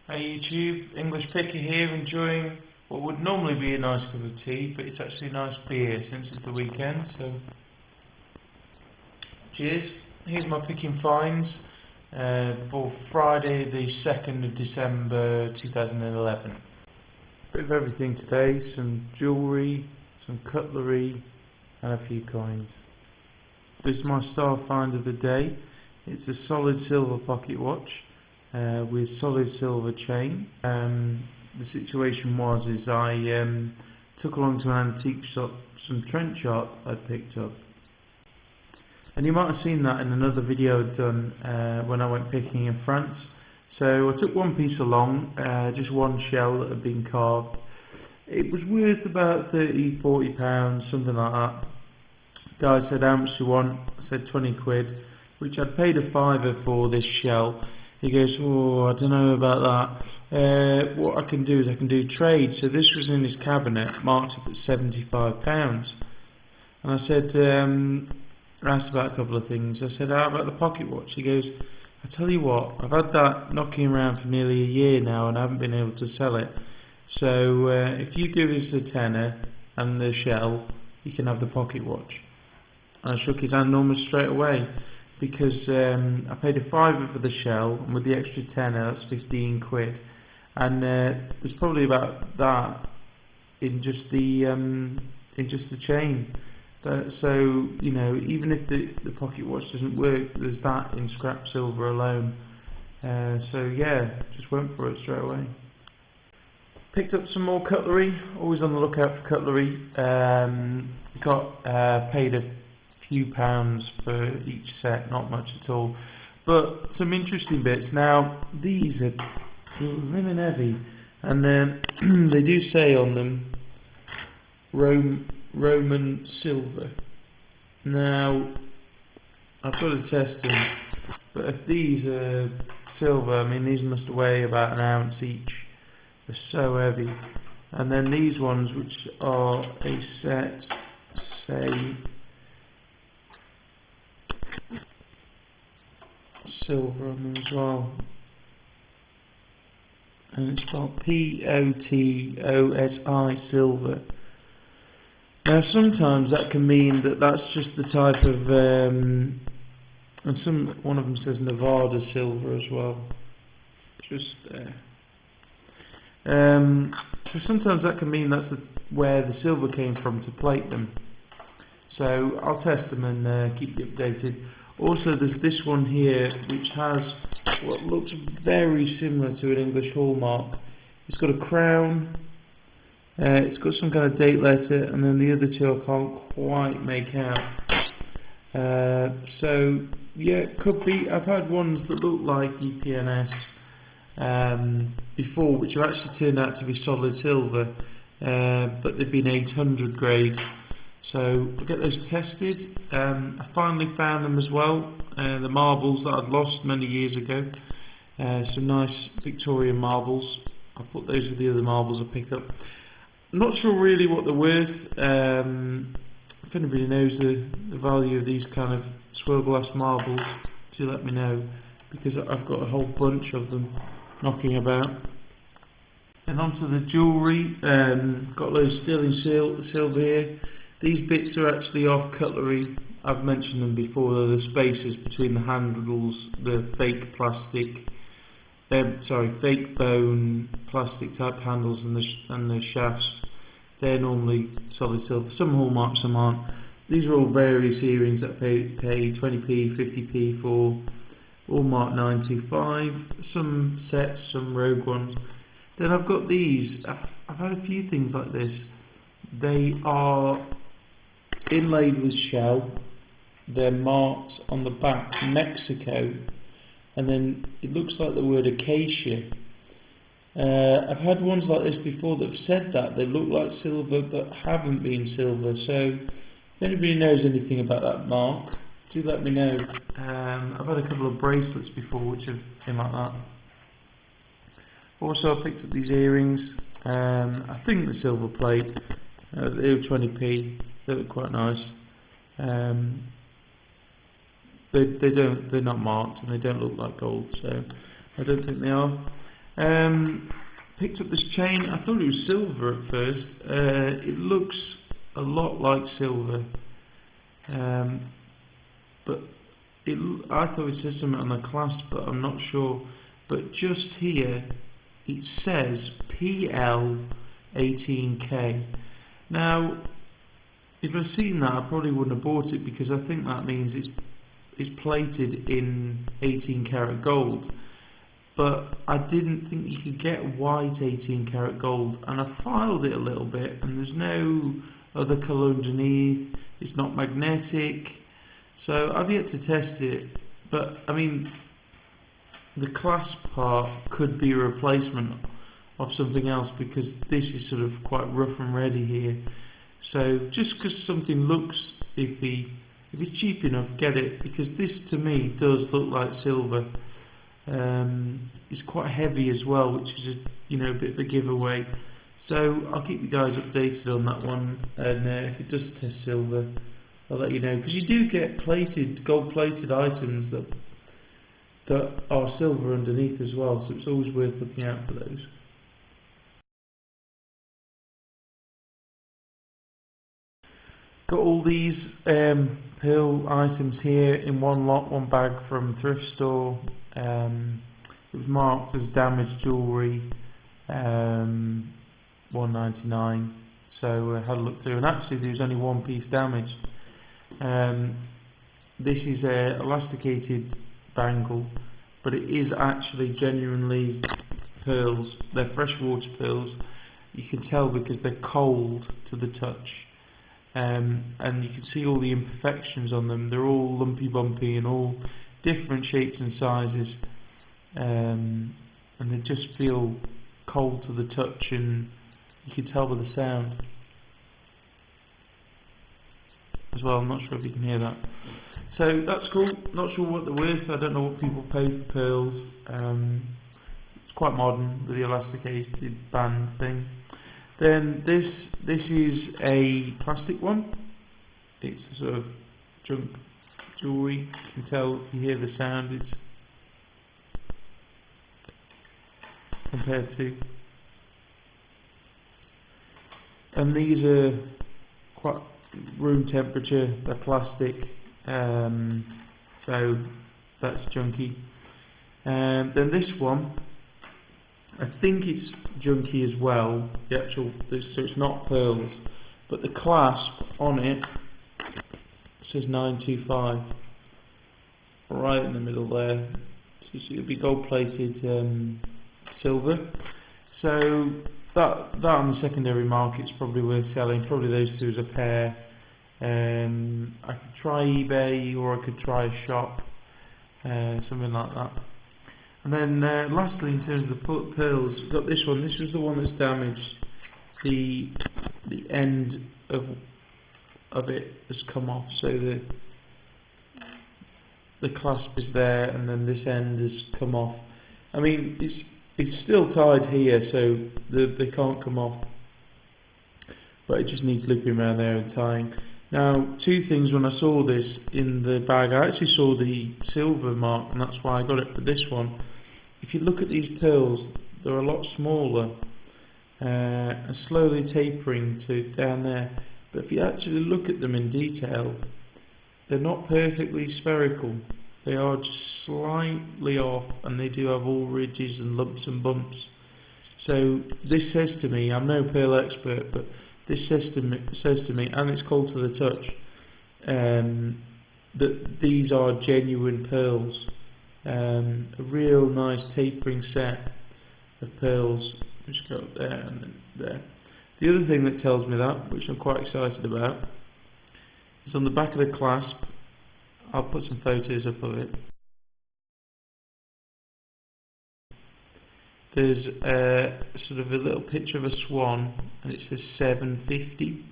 Hey YouTube, English Picker here, enjoying what would normally be a nice cup of tea, but it's actually a nice beer since it's the weekend, so cheers. Here's my picking finds for Friday the 2nd of December 2011. Bit of everything today, some jewellery, some cutlery and a few coins. This is my star find of the day. It's a solid silver pocket watch. With solid silver chain. The situation was I took along to an antique shop some trench art I'd picked up, and you might have seen that in another video I'd done when I went picking in France. So I took one piece along, just one shell that had been carved. It was worth about £30–40, something like that. The guy said, "How much do you want?" I said 20 quid, which I'd paid a fiver for this shell. He goes, "Oh, I don't know about that. What I can do is I can do trade." So this was in his cabinet, marked up at £75. And I said, I asked about a couple of things. I said, "How about the pocket watch?" He goes, "I tell you what, I've had that knocking around for nearly a year now and I haven't been able to sell it. So if you give us a tenner and the shell, you can have the pocket watch." And I shook his hand almost straight away, because I paid a fiver for the shell, and with the extra tenner, that's 15 quid. And there's probably about that in just the chain. So you know, even if the pocket watch doesn't work, there's that in scrap silver alone. So yeah, just went for it straight away. Picked up some more cutlery. Always on the lookout for cutlery. Paid a few pounds for each set, not much at all, but some interesting bits. Now these are living heavy, and they do say on them Roman silver. Now I've got to test them, but if these are silver, I mean these must weigh about an ounce each. They're so heavy. And then these ones, which are a set, say silver on them as well, and it's spelled POTOSI, silver. Now sometimes that can mean that that's just the type of and one of them says Nevada silver as well, just there. So sometimes that can mean that's where the silver came from to plate them. So I'll test them and keep you updated. Also, there's this one here which has what looks very similar to an English hallmark. It's got a crown, it's got some kind of date letter, and then the other two I can't quite make out. So yeah, it could be. I've had ones that look like EPNS before, which have actually turned out to be solid silver, but they've been 800 grade. So we'll get those tested. I finally found them as well, the marbles that I'd lost many years ago. Some nice Victorian marbles. I'll put those with the other marbles I picked up. I'm not sure really what they're worth. If anybody knows the value of these kind of swirl glass marbles, do let me know, because I've got a whole bunch of them knocking about. And onto the jewellery. Got loads of sterling silver here. These bits are actually off Cutlery. I've mentioned them before. They're the spaces between the handles, the fake plastic, fake bone plastic type handles and the shafts. They're normally solid silver. Some hallmarks, some aren't. These are all various earrings that I pay 20p, 50p for, all marked 925. Some sets, some rogue ones. Then I've got these. I've had a few things like this. They are inlaid with shell. They're marked on the back Mexico, and then it looks like the word acacia. I've had ones like this before that have said that they look like silver but haven't been silver. So if anybody knows anything about that mark, do let me know. I've had a couple of bracelets before which have been like that. Also I picked up these earrings. I think the silver plate. They were 20p. They look quite nice. They're not marked and they don't look like gold, so I don't think they are. Picked up this chain. I thought it was silver at first. It looks a lot like silver, but I thought it said something on the clasp, but I'm not sure. But just here it says PL 18K. Now, if I'd seen that, I probably wouldn't have bought it, because I think that means it's plated in 18 karat gold. But I didn't think you could get white 18 karat gold, and I filed it a little bit, and there's no other colour underneath. It's not magnetic, so I've yet to test it. But I mean, the clasp part could be a replacement of something else, because this is sort of quite rough and ready here. So just because something looks iffy, if it's cheap enough, get it, because this to me does look like silver. It's quite heavy as well, which is a bit of a giveaway. So I'll keep you guys updated on that one, and if it does test silver, I'll let you know, because you do get gold plated items that are silver underneath as well, so it's always worth looking out for those. Got all these pearl items here in one lot, one bag from thrift store. It was marked as damaged jewellery, $1.99. So I had a look through, and actually there was only one piece damaged. This is a elasticated bangle, but it is actually genuinely pearls. They're freshwater pearls. You can tell because they're cold to the touch. And you can see all the imperfections on them. They're all lumpy bumpy and all different shapes and sizes, and they just feel cold to the touch, and you can tell by the sound as well. I'm not sure if you can hear that. So that's cool. Not sure what they're worth. I don't know what people pay for pearls. It's quite modern with the elasticated band thing. Then this is a plastic one. It's a sort of junk jewellery. You can tell if you hear the sound. It's compared to, and these are quite room temperature. They're plastic, so that's junky. Then this one, I think it's junky as well. So it's not pearls, but the clasp on it says 925 right in the middle there. So it'll be gold plated silver. So that on the secondary market is probably worth selling. Probably those two as a pair. I could try eBay, or I could try a shop, something like that. And then lastly, in terms of the pearls, we've got this one. This was the one that's damaged. The end of it has come off, so the clasp is there, and then this end has come off. I mean, it's still tied here, so they can't come off, but it just needs looping around there and tying. Now, two things. When I saw this in the bag, I actually saw the silver mark, and that's why I got it for this one. If you look at these pearls, they're a lot smaller, and slowly tapering to down there. But if you actually look at them in detail, they're not perfectly spherical. They are just slightly off, and they do have all ridges and lumps and bumps. So this says to me, I'm no pearl expert, but this says to me, and it's cold to the touch, that these are genuine pearls. A real nice tapering set of pearls, which go up there and then there. The other thing that tells me that, which I'm quite excited about, is on the back of the clasp. I'll put some photos up of it. There's sort of a little picture of a swan, and it says 750,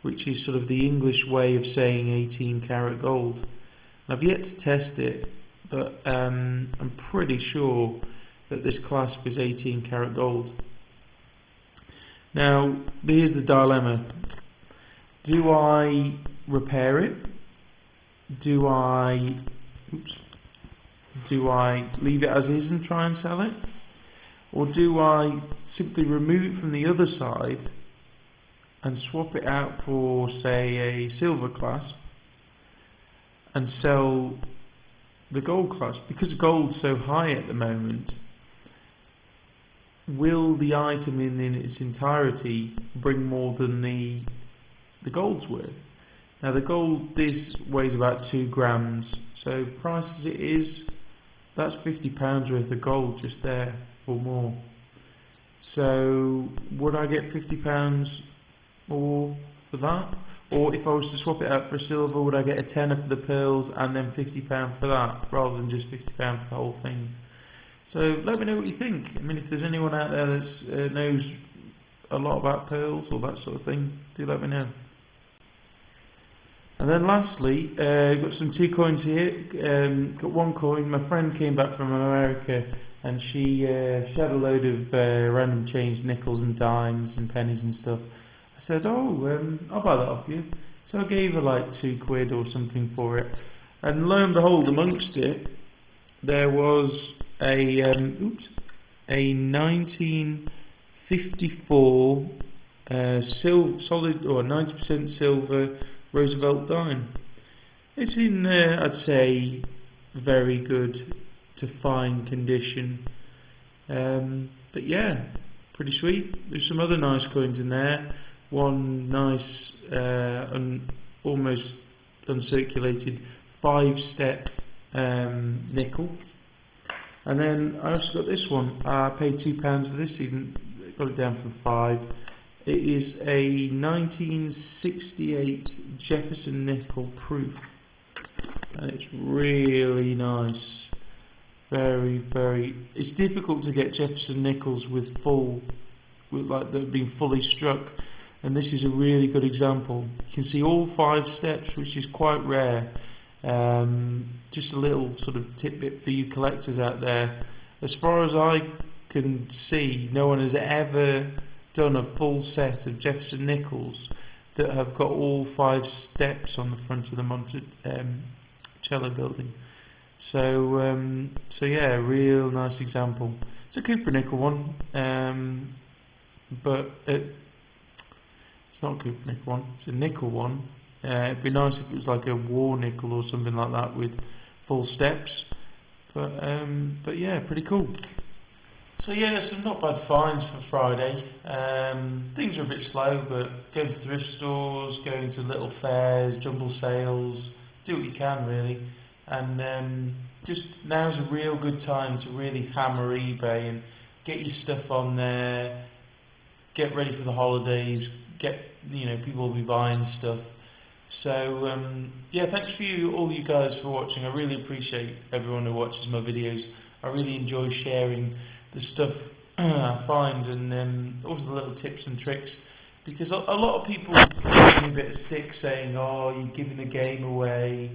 which is sort of the English way of saying 18 karat gold. I've yet to test it, but I'm pretty sure that this clasp is 18 karat gold. Now, here's the dilemma. Do I repair it? Do I leave it as is and try and sell it? Or do I simply remove it from the other side and swap it out for, say, a silver clasp and sell the gold clasp? Because gold's so high at the moment, will the item in its entirety bring more than the gold's worth? Now the gold, this weighs about 2 grams, so price as it is, that's £50 worth of gold just there, or more. So would I get £50 more for that? Or if I was to swap it out for silver, would I get a tenner for the pearls and then £50 for that, rather than just £50 for the whole thing? So let me know what you think. I mean, if there's anyone out there that knows a lot about pearls or that sort of thing, do let me know. And then lastly, got some 2 coins here. Got 1 coin. My friend came back from America and she had a load of random change, nickels and dimes and pennies and stuff. I said, oh, I'll buy that off you. So I gave her like £2 or something for it. And lo and behold, amongst it, there was a 1954 solid or 90% silver Roosevelt dime. It's in, I'd say, very good to fine condition. But yeah, pretty sweet. There's some other nice coins in there. One nice, almost uncirculated 5-step nickel. And then I also got this one. I paid £2 for this, even got it down from 5. It is a 1968 Jefferson nickel proof, and it's really nice. Very, very. It's difficult to get Jefferson nickels with like they've been fully struck, and this is a really good example. You can see all 5 steps, which is quite rare. Just a little sort of tidbit for you collectors out there. As far as I can see, no one has ever done a full set of Jefferson nickels that have got all 5 steps on the front of the Monticello building. So yeah, real nice example. It's a Cooper nickel one, but it's not a Cooper nickel one. It's a nickel one. It'd be nice if it was like a war nickel or something like that with full steps. But yeah, pretty cool. So yeah, some not bad finds for Friday. Things are a bit slow, but going to thrift stores, going to little fairs, jumble sales, do what you can really. And just now's a real good time to really hammer eBay and get your stuff on there, get ready for the holidays, people will be buying stuff. So yeah, thanks for all you guys for watching. I really appreciate everyone who watches my videos. I really enjoy sharing the stuff I find, and also the little tips and tricks, because a lot of people give me a bit of stick saying, oh, you're giving the game away,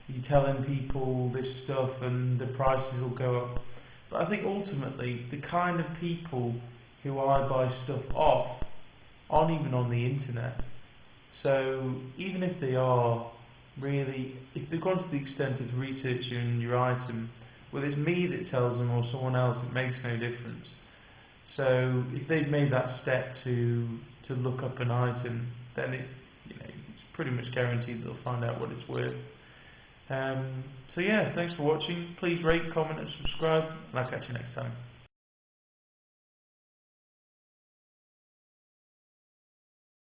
you're telling people this stuff and the prices will go up. But I think ultimately the kind of people who I buy stuff off aren't even on the internet. So even if they are really, if they've gone to the extent of researching your item, whether it's me that tells them or someone else, it makes no difference. So if they've made that step to look up an item, then it's pretty much guaranteed they'll find out what it's worth. So yeah, thanks for watching. Please rate, comment and subscribe, and I'll catch you next time.